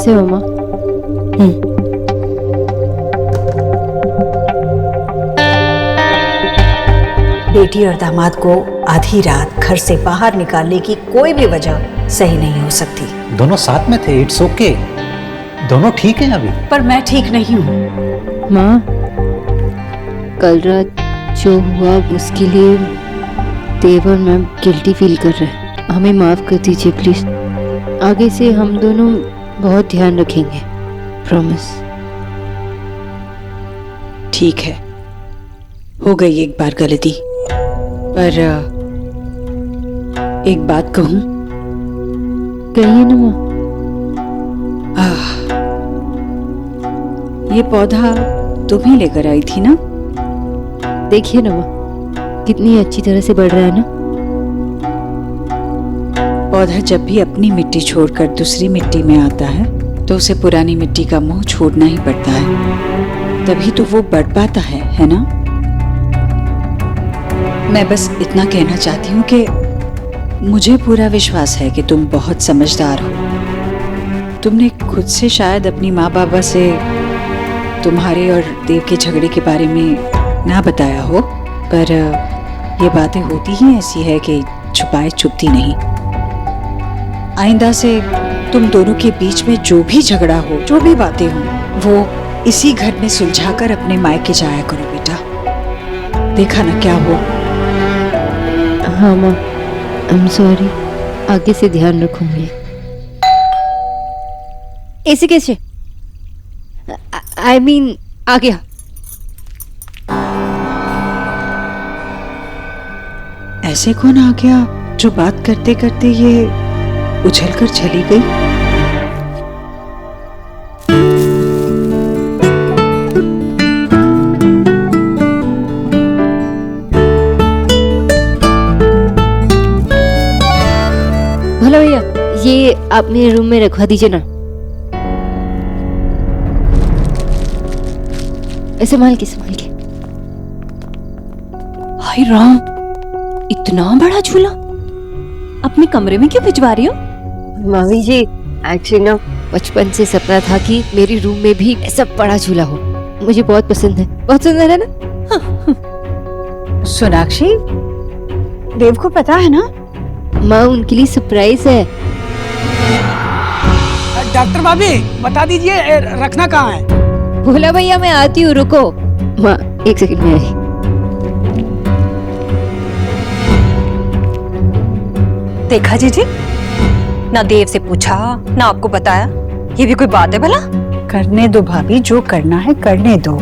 नमस्ते मामा। बेटी और दामाद को आधी रात घर से बाहर निकालने की कोई भी वजह सही नहीं हो सकती। दोनों साथ में थे, इट्स ओके। दोनों ठीक हैं अभी। पर मैं ठीक नहीं हूँ। माँ, कल रात जो हुआ उसके लिए देव और मैम गिल्टी फील कर रहे हैं। हमें माफ कर दीजिए प्लीज। आगे से हम दोनों बहुत ध्यान रखेंगे, प्रॉमिस। ठीक है, हो गई एक बार गलती, पर एक बात कहूं? कहिए ना माँ। ये पौधा तुम ही लेकर आई थी ना? देखिए ना माँ, कितनी अच्छी तरह से बढ़ रहा है ना। पौधा जब भी अपनी मिट्टी छोड़कर दूसरी मिट्टी में आता है तो उसे पुरानी मिट्टी का मुंह छोड़ना ही पड़ता है, तभी तो वो बढ़ पाता है ना? मैं बस इतना कहना चाहती हूँ कि मुझे पूरा विश्वास है कि तुम बहुत समझदार हो। तुमने खुद से शायद अपनी माँ बाबा से तुम्हारे और देव के झगड़े के बारे में ना बताया हो, पर ये बातें होती ही ऐसी है कि छुपाए छुपती नहीं। आइंदा से तुम दोनों के बीच में जो भी झगड़ा हो, जो भी बातें हो, वो इसी घर में सुलझाकर अपने मायके जाया करो बेटा। देखा ना क्या हुआ। हाँ माँ, आई एम सॉरी। आगे से ध्यान रखूंगी। ऐसे कैसे? आई मीन आ गया। ऐसे कौन आ गया जो बात करते करते ये उछलकर चली गई? भला भैया, ये आप मेरे रूम में रखवा दीजिए ना। संभाल के संभाल के। हाय राम, इतना बड़ा झूला अपने कमरे में क्यों भिजवा रही हो? मामी जी, एक्चुअली ना बचपन से सपना था कि मेरी रूम में भी ऐसा बड़ा झूला हो। मुझे बहुत पसंद है, बहुत सुंदर है ना। सोनाक्षी, देव को पता है ना? माँ, उनके लिए सरप्राइज है। डॉक्टर भाभी बता दीजिए रखना कहाँ है? भोला भैया, मैं आती हूँ, रुको। माँ, एक सेकंड में आई। देखा जीजी, ना देव से पूछा ना आपको बताया, ये भी कोई बात है भला? करने दो भाभी, जो करना है करने दो।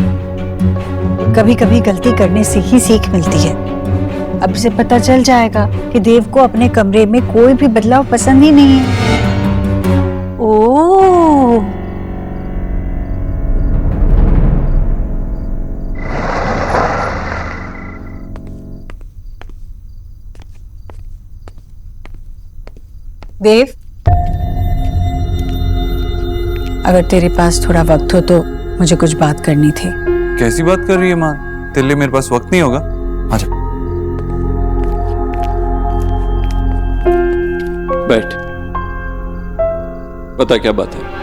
कभी कभी गलती करने से ही सीख मिलती है। अब से पता चल जाएगा कि देव को अपने कमरे में कोई भी बदलाव पसंद ही नहीं है। ओह, देव, अगर तेरे पास थोड़ा वक्त हो तो मुझे कुछ बात करनी थी। कैसी बात कर रही है माँ? तेरे लिए मेरे पास वक्त नहीं होगा। आजा बैठ, बता क्या बात है?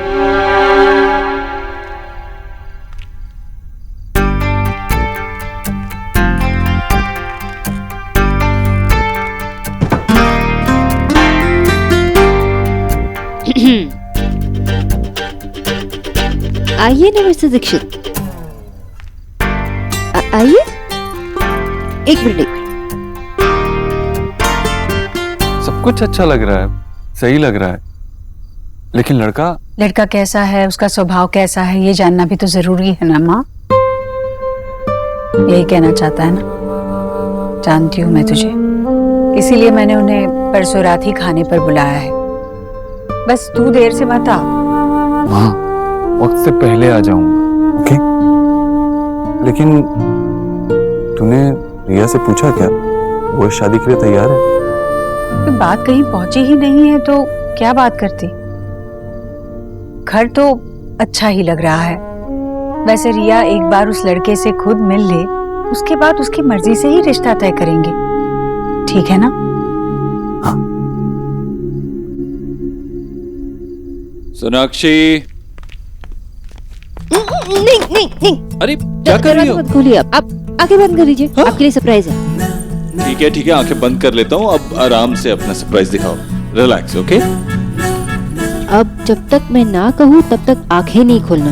आइए ना मिस्टर दीक्षित, आइए। एक मिनट। सब कुछ अच्छा लग रहा है, सही लग रहा है, लेकिन लड़का कैसा है, उसका स्वभाव कैसा है, ये जानना भी तो जरूरी है ना माँ? यही कहना चाहता है ना? जानती हूँ मैं तुझे, इसीलिए मैंने उन्हें परसों रात ही खाने पर बुलाया है। बस तू देर से मत आ। हाँ, वक्त से पहले आ जाऊंगा, ओके? लेकिन तूने रिया से पूछा क्या? वो शादी के लिए तैयार है? तो बात कहीं पहुंची ही नहीं है तो क्या बात करती? घर तो अच्छा ही लग रहा है। वैसे रिया एक बार उस लड़के से खुद मिल ले, उसके बाद उसकी मर्जी से ही रिश्ता तय करेंगे, ठीक है ना? हाँ। सोनाक्षी, नहीं नहीं नहीं, अरे क्या कर रही हो? दरवाजा मत खोलिए आप आंखें बंद कर लीजिए। हाँ? आपके लिए सरप्राइज है। ठीक है आंखें बंद कर लेता हूँ। अब आराम से अपना सरप्राइज दिखाओ। Relax, okay? अब जब तक मैं ना कहूँ तब तक आंखें नहीं खोलना।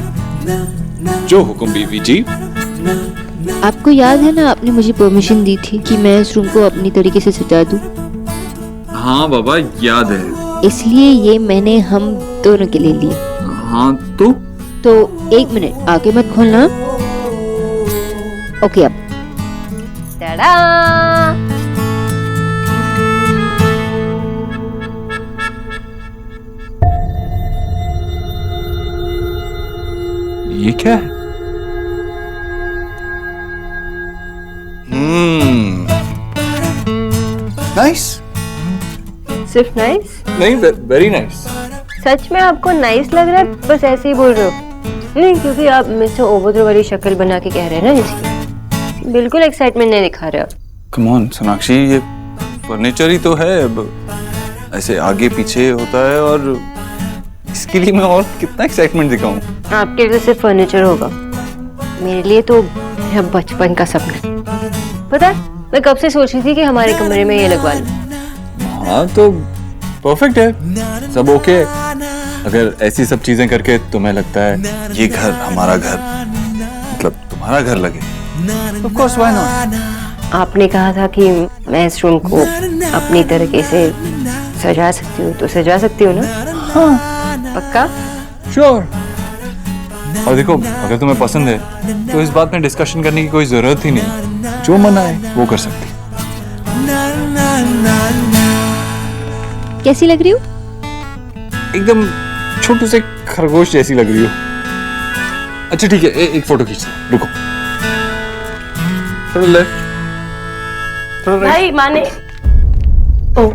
जो हुक्म बीवी जी। आपको याद है ना, आपने मुझे परमिशन दी थी कि मैं इस रूम को अपनी तरीके से सजा दूं। हाँ बाबा याद है। इसलिए ये मैंने हम दोनों के लिए लिया। हाँ तो तो 1 मिनट आगे मत खोलना। ओके अब टडा! ये क्या है? नाइस। सिर्फ नाइस? नहीं, वेरी नाइस। सच में आपको नाइस लग रहा है, बस ऐसे ही बोल रहे हो? नहीं, क्योंकि आप मिस्टर ओबोद्रो वाली शक्ल बना के कह रहे हैं ना, इसलिए बिल्कुल एक्साइटमेंट नहीं दिखा रहे आप। कम ऑन सोनाक्षी, ये फर्नीचर ही तो है। अब ऐसे आगे पीछे होता है और इसके लिए मैं और कितना एक्साइटमेंट दिखाऊं? आपके लिए सिर्फ फर्नीचर होगा, मेरे लिए तो मेरा बचपन का सपना। पता है, मैं कब से सोच रही थी कि हमारे कमरे में ये लगवा लूं। हाँ तो परफेक्ट है, सब ओके। अगर ऐसी सब चीजें करके तुम्हें लगता है ये घर हमारा घर, मतलब तुम्हारा घर लगे, ऑफ कोर्स व्हाई नॉट। आपने कहा था कि मैं इस रूम को अपनी तरीके से सजा सकती हूँ, तो सजा सकती हूँ ना? हाँ पक्का? श्योर। और देखो, अगर तुम्हें पसंद है तो इस बात में डिस्कशन करने की कोई जरूरत ही नहीं। जो मन आए वो कर सकती। कैसी लग रही हूँ? एकदम छोटू से खरगोश जैसी लग रही हो। अच्छा ठीक है, एक फोटो खींच लो। रुको, थोड़ा लेफ्ट, थोड़ा राइट। भाई माने, ओ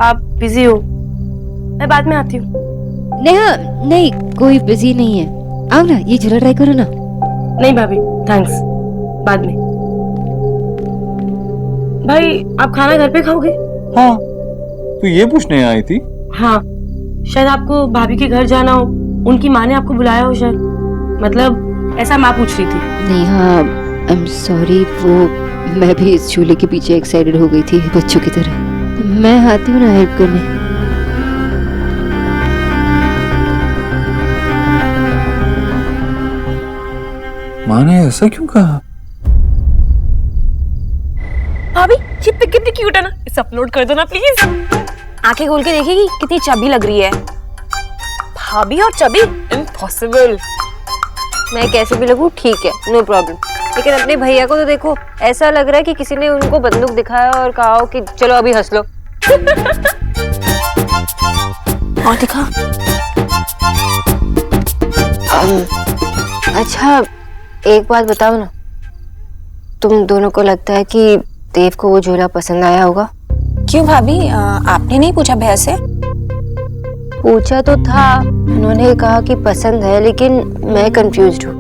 आप बिजी हो, मैं बाद में आती हूँ। नेहा नहीं, कोई बिजी नहीं है। आओ ना, ये जरा ट्राई करो ना। नहीं भाभी, थैंक्स, बाद में। भाई आप खाना घर पे खाओगे? हाँ, तू ये पूछने आई थी? हाँ, शायद आपको भाभी के घर जाना हो, उनकी माँ ने आपको बुलाया हो शायद, मतलब ऐसा माँ पूछ रही थी। नेहा आई एम सॉरी, वो मैं भी इस झूले के पीछे एक्साइटेड हो गई थी बच्चों की तरह। मैं आती हूँ ना हेल्प करने। माँ ने ऐसा क्यों कहा? भाभी ये पिक कितनी क्यूट है ना, इसे अपलोड कर दो ना प्लीज। आंखें खोल के देखेगी कितनी चबी लग रही है। भाभी और चबी, इम्पॉसिबल। मैं कैसे भी लगूं ठीक है, नो प्रॉब्लम, लेकिन अपने भैया को तो देखो, ऐसा लग रहा है कि किसी ने उनको बंदूक दिखाया और कहा हो कि चलो अभी हंस लो। और दिखा। अच्छा एक बात बताओ ना, तुम दोनों को लगता है कि देव को वो झूला पसंद आया होगा? क्यों भाभी, आपने नहीं पूछा भैया से? पूछा तो था, उन्होंने कहा कि पसंद है, लेकिन मैं कंफ्यूज्ड हूँ।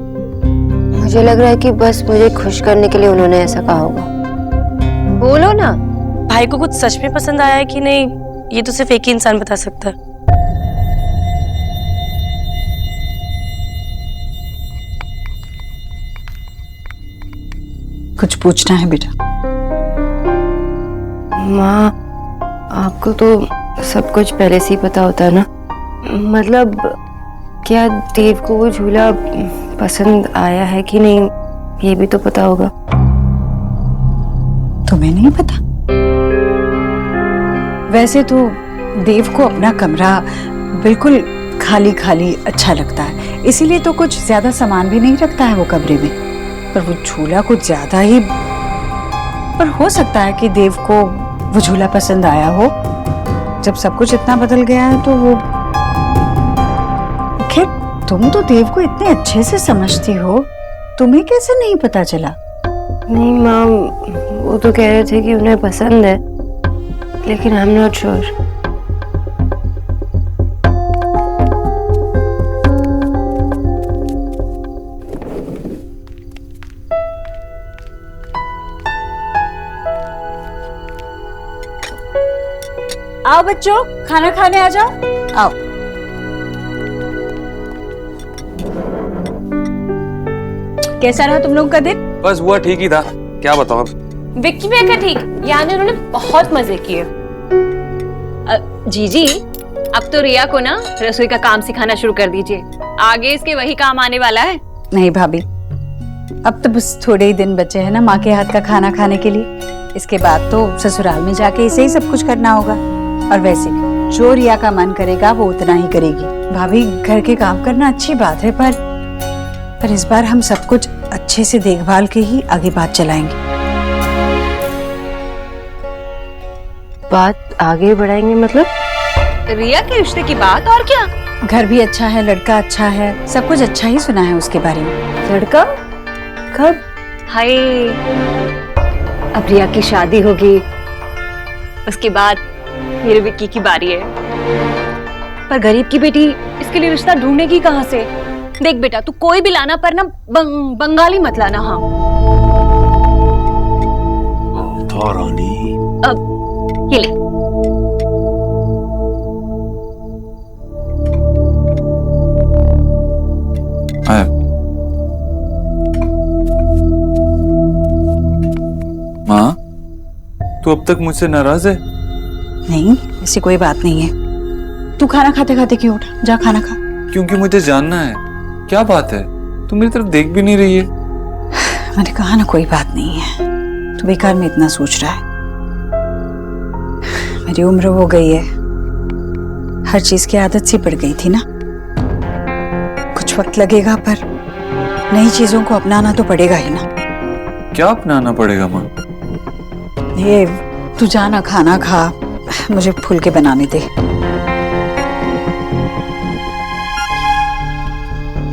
मुझे लग रहा है कि बस मुझे खुश करने के लिए उन्होंने ऐसा कहा होगा। बोलो ना। भाई को कुछ सच में पसंद आया है कि नहीं, ये तो सिर्फ एक ही इंसान बता सकता है। कुछ पूछना है बेटा? माँ, आपको तो सब कुछ पहले से ही पता होता है ना, मतलब क्या देव को वो झूला पसंद आया है कि नहीं, ये भी तो पता होगा। तुम्हें नहीं पता? वैसे तो देव को अपना कमरा बिल्कुल खाली खाली अच्छा लगता है, इसीलिए तो कुछ ज्यादा सामान भी नहीं रखता है वो कमरे में। पर वो झूला कुछ ज्यादा ही, पर हो सकता है कि देव को वो झूला पसंद आया हो। जब सब कुछ इतना बदल गया है तो वो, खैर तुम तो देव को इतने अच्छे से समझती हो, तुम्हें कैसे नहीं पता चला? नहीं माँ, वो तो कह रहे थे कि उन्हें पसंद है, लेकिन आई एम नॉट श्योर। आओ बच्चों, खाना खाने आ जाओ। आओ। कैसा रहा तुम लोग का दिन? बस हुआ ठीक ही था, क्या बताओ अब। विक्की भैया का ठीक, यानी उन्होंने बहुत मजे किए। जीजी, अब तो रिया को ना रसोई का काम सिखाना शुरू कर दीजिए, आगे इसके वही काम आने वाला है। नहीं भाभी, अब तो बस थोड़े ही दिन बचे हैं ना माँ के हाथ का खाना खाने के लिए। इसके बाद तो ससुराल में जाके इसे ही सब कुछ करना होगा। और वैसे भी जो रिया का मन करेगा वो उतना ही करेगी। भाभी, घर के काम करना अच्छी बात है, पर इस बार हम सब कुछ अच्छे से देखभाल के ही आगे बात चलाएंगे। बात आगे बढ़ाएंगे मतलब? रिया के रिश्ते की बात, और क्या। घर भी अच्छा है, लड़का अच्छा है, सब कुछ अच्छा ही सुना है उसके बारे में। लड़का कब? हाय, अब रिया की शादी होगी, उसके बाद मेरे विक्की की बारी है। पर गरीब की बेटी इसके लिए रिश्ता ढूंढेगी कहाँ से? देख बेटा, तू कोई भी लाना, पर ना बंगाली मत लाना। हाँ रानी, अब ये ले। माँ, तू अब तक मुझसे नाराज है? नहीं, ऐसी कोई बात नहीं है। तू खाना खाते खाते क्यों उठा? जा खाना खा। क्योंकि मुझे जानना है, क्या बात है? तू मेरी तरफ देख भी नहीं रही है। मैंने कहा ना कोई बात नहीं है, तू बेकार में इतना सोच रहा है। मेरी उम्र हो गई है, हर चीज की आदत सी पड़ गई थी ना। कुछ वक्त लगेगा, पर नई चीजों को अपनाना तो पड़ेगा ही ना। क्या अपनाना पड़ेगा माँ? ये तू जाना खाना खा, मुझे फूल के बनाने दे।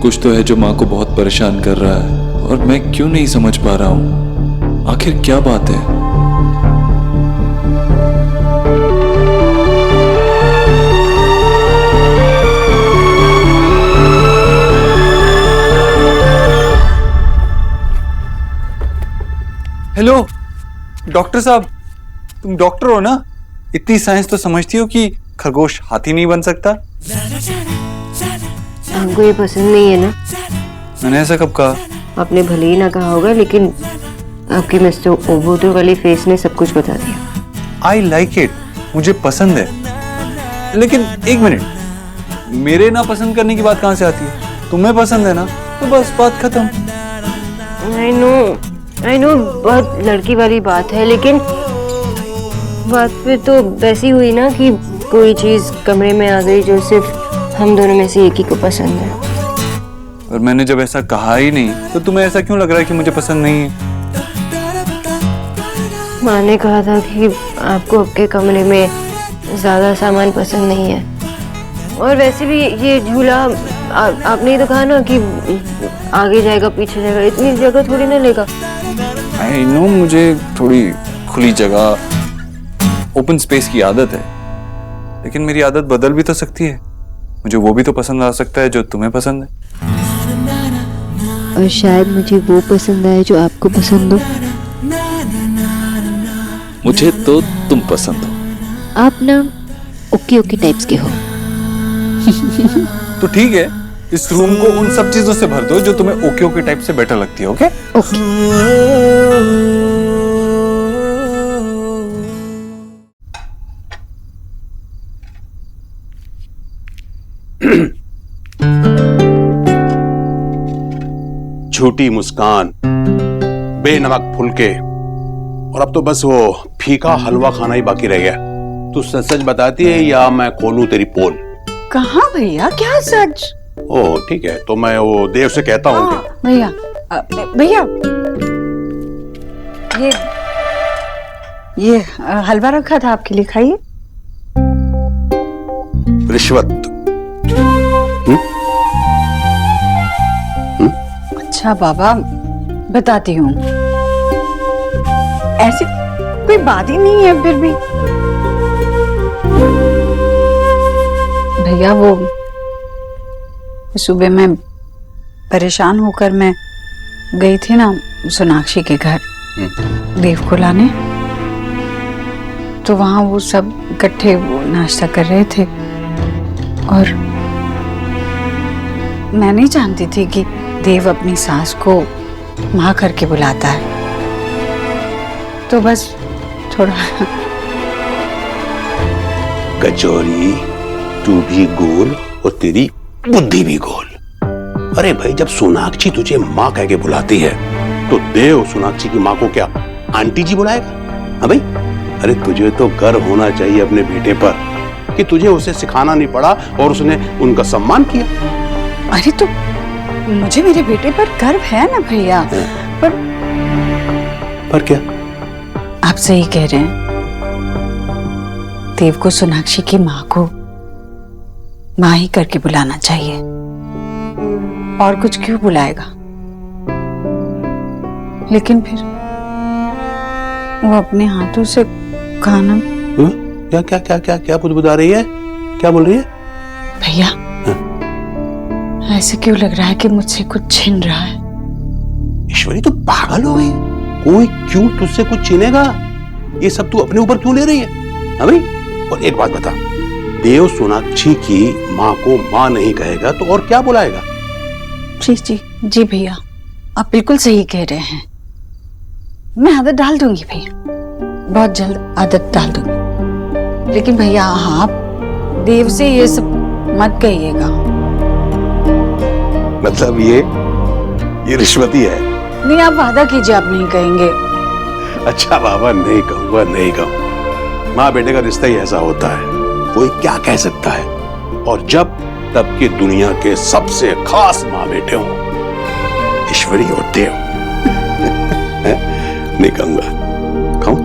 कुछ तो है जो माँ को बहुत परेशान कर रहा है, और मैं क्यों नहीं समझ पा रहा हूँ। आखिर क्या बात है? हेलो डॉक्टर साहब, तुम डॉक्टर हो ना? इतनी साइंस तो समझती हो कि खरगोश हाथी नहीं बन सकता। हमको ये पसंद नहीं है ना? मैंने ऐसा कब कहा? आपने भले ही ना कहा होगा, लेकिन आपकी मिस्टर ओबोतो वाली फेस ने सब कुछ बता दिया। आई लाइक इट, मुझे पसंद है। लेकिन एक मिनट, मेरे ना पसंद करने की बात कहाँ से आती है? तुम्हें पसंद है ना, तो बस बात खत्म। आई नो, बहुत लड़की वाली बात है, लेकिन बात पे तो वैसी हुई ना कि कोई चीज कमरे में आ गई जो सिर्फ हम दोनों में से एक ही को पसंद है। और मैंने जब ऐसा कहा ही नहीं, तो तुम्हें ऐसा क्यों लग रहा है कि मुझे पसंद नहीं है? माँ ने कहा था कि आपको आपके कमरे में ज्यादा सामान पसंद नहीं है, और वैसे भी ये झूला आपने ही तो कहा ना कि आगे जाएगा पीछे जाएगा, इतनी जगह थोड़ी ना लेगा। आई नो, मुझे थोड़ी खुली जगह, ओपन स्पेस की आदत है, लेकिन मेरी आदत बदल भी तो सकती है। मुझे वो भी तो पसंद आ सकता है जो तुम्हें पसंद है। और शायद मुझे वो पसंद आए जो आपको पसंद हो। मुझे तो तुम पसंद हो। आप ना ओके ओके टाइप्स के हो। तो ठीक है, इस रूम को उन सब चीजों से भर दो जो तुम्हें ओके ओके टाइप से बेटर लगती है। ओके झूठी मुस्कान, बेनमक फुलके, और अब तो बस वो फीका हलवा खाना ही बाकी रह गया। तू सच सच बताती है या मैं खोलूं तेरी पोल? कहाँ भैया, क्या सच? ओह ठीक है, तो मैं वो देव से कहता हूँ। भैया भैया, ये हलवा रखा था आपके लिए, खाइए। रिश्वत। अच्छा बाबा, बताती हूँ, ऐसी कोई बात ही नहीं है। फिर भी भैया, वो सुबह मैं परेशान होकर मैं गई थी ना सोनाक्षी के घर देव को लाने, तो वहां वो सब इकट्ठे नाश्ता कर रहे थे, और मैं नहीं जानती थी कि देव अपनी सास को माँ करके बुलाता है, तो बस थोड़ा। कचौरी, तू भी गोल और तेरी बुद्धि भी गोल। अरे भाई, जब सोनाक्षी तुझे माँ कह के बुलाती है तो देव सोनाक्षी की माँ को क्या आंटी जी बुलाएगा? हाँ भाई, अरे तुझे तो गर्व होना चाहिए अपने बेटे पर कि तुझे उसे सिखाना नहीं पड़ा और उसने उनका सम्मान किया। अरे तो मुझे मेरे बेटे पर गर्व है ना भैया। पर क्या? आप सही कह रहे हैं। देव को सोनाक्षी की माँ को माँ ही करके बुलाना चाहिए, और कुछ क्यों बुलाएगा। लेकिन फिर वो अपने हाथों से खाना। क्या क्या क्या क्या क्या बुदबुदा रही है? क्या बोल रही है? भैया, ऐसे क्यों लग रहा है कि मुझसे कुछ छिन रहा है? ईश्वरी, तो पागल हो गई? कोई क्यों तुझसे कुछ छीनेगा? ये सब तू अपने ऊपर क्यों ले रही है? हाँ भाई, और एक बात बता, देव सोनाक्षी की माँ को माँ नहीं कहेगा तो और क्या बुलाएगा? जी जी जी भैया, आप बिल्कुल सही कह रहे हैं। मैं आदत डाल दूंगी भैया, बहुत जल्द आदत डाल दूंगी। लेकिन भैया, आप देव से ये सब मत कहिएगा। मतलब ये रिश्वती है? नहीं, आप वादा कीजिए आप नहीं कहेंगे। अच्छा बाबा, नहीं कहूंगा, नहीं कहूंगा। माँ बेटे का रिश्ता ही ऐसा होता है, कोई क्या कह सकता है। और जब तब की दुनिया के सबसे खास माँ बेटे हों, ईश्वरी और देव। नहीं कहूंगा। खाऊं?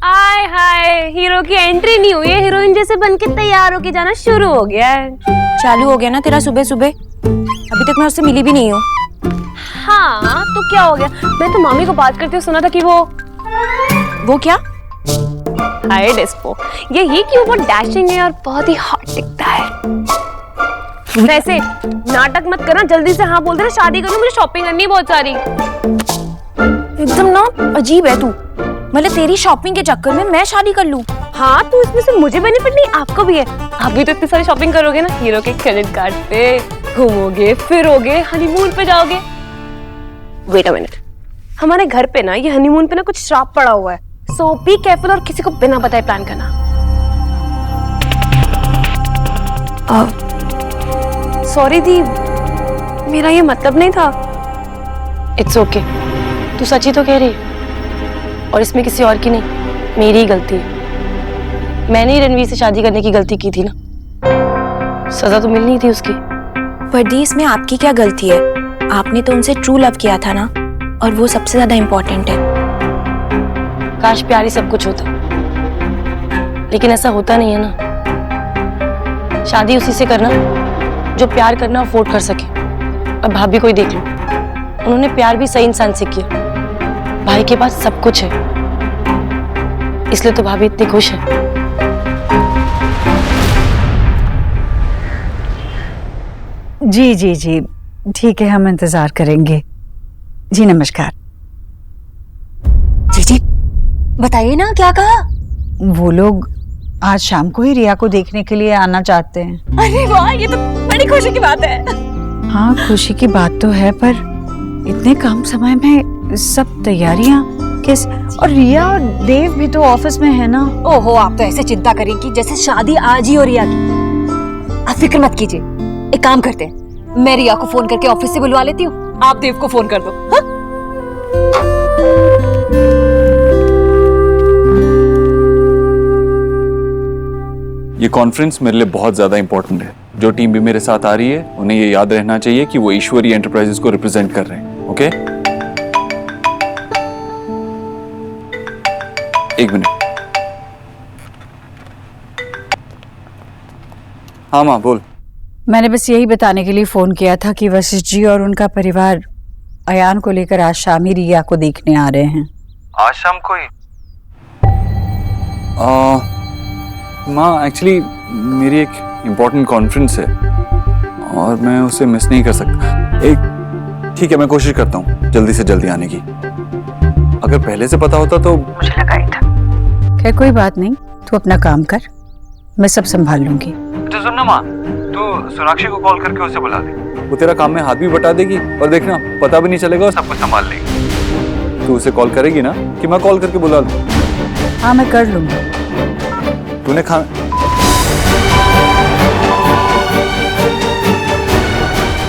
हाय हाय, हीरो की एंट्री नहीं हुई है, हीरोइन जैसे बनके तैयार होके जाना शुरू हो गया है। चालू हो गया ना तेरा सुबह सुबह? अभी तक मैं उससे मिली भी नहीं हूँ। हाँ तो क्या हो गया? मैं तो मामी को बात करते हुए सुना था कि वो क्या? हाय डिस्पो, यही कि वो बहुत डैशिंग है और बहुत ही हॉट दिखता है। वैसे नाटक मत करना, जल्दी से हाँ बोल देना, शादी करूँ, मुझे शॉपिंग करनी है बहुत सारी। एकदम ना अजीब है तू। मतलब तेरी शॉपिंग के चक्कर में मैं शादी कर लूं? हाँ तो इसमें से मुझे बेनिफिट नहीं, आपको भी है। आप भी तो इतनी सारी शॉपिंग करोगे ना, हीरो के क्रेडिट कार्ड पे घूमोगे, फिरोगे, हनीमून पे जाओगे। वेट अ मिनट, हमारे घर पे ना ये हनीमून पे ना कुछ श्राप पड़ा हुआ है, सो बी केयरफुल और किसी को बिना बताए प्लान करना। सॉरी दी, मेरा ये मतलब नहीं था। इट्स ओके, तू सच ही तो कह रही है, और इसमें किसी और की नहीं, मेरी ही गलती है। मैंने ही रणवीर से शादी करने की गलती की थी ना, सजा तो मिलनी थी उसकी। पर दी, इसमें आपकी क्या गलती है? आपने तो उनसे ट्रू लव किया था ना, और वो सबसे ज्यादा इम्पोर्टेंट है। काश प्यार ही सब कुछ होता, लेकिन ऐसा होता नहीं है ना। शादी उसी से करना जो प्यार करना अफोर्ड कर सके। अब भाभी को ही देख लो, उन्होंने प्यार भी सही इंसान से किया। भाई के पास सब कुछ है, इसलिए तो भाभी इतनी खुश है। जी जी जी, ठीक है, हम इंतजार करेंगे। जी नमस्कार। जी जी, बताइए ना क्या कहा? वो लोग आज शाम को ही रिया को देखने के लिए आना चाहते हैं। अरे वाह, ये तो बड़ी खुशी की बात है। हाँ, खुशी की बात तो है, पर इतने कम समय में सब तैयारियां कैसे? और रिया और देव भी तो ऑफिस में है ना। ओहो, आप तो ऐसे चिंता करेंगी जैसे शादी आज ही हो रिया की। आप फिक्र मत कीजिए, एक काम करते हैं, मैं रिया को फोन करके ऑफिस से बुलवा लेती हूँ, आप देव को फोन कर दो। हाँ? ये कॉन्फ्रेंस मेरे लिए बहुत ज्यादा इंपॉर्टेंट है। जो टीम भी मेरे साथ आ रही है, उन्हें ये याद रहना चाहिए कि वो ईश्वरी एंटरप्राइजेस को रिप्रेजेंट कर रहे हैं। ओके? एक मिनट। हाँ माँ, बोल। मैंने बस यही बताने के लिए फोन किया था कि वशिष्ठ जी और उनका परिवार अयान को लेकर आज शाम ही रिया को देखने आ रहे हैं। आज शाम को ही? माँ, एक्चुअली मेरी एक इम्पोर्टेंट कॉन्फ्रेंस है और मैं उसे मिस नहीं कर सकता। ठीक है, मैं कोशिश करता हूँ जल्दी से जल्दी आने की। अगर पहले से पता होता तो मुझे लगा ही था। खैर कोई बात नहीं, तू अपना काम कर, मैं सब संभाल लूंगी। अच्छा सुन ना माँ, तू सोनाक्षी को कॉल करके उसे बुला दे। वो तेरा काम में हाथ भी बटा देगी और देखना पता भी नहीं चलेगा और सब कुछ संभाल लेगी। तू उसे कॉल करेगी ना कि मैं कॉल करके बुला दूँ? हाँ मैं कर लूंगी। तूने खा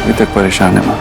अभी तक परेशान है माँ।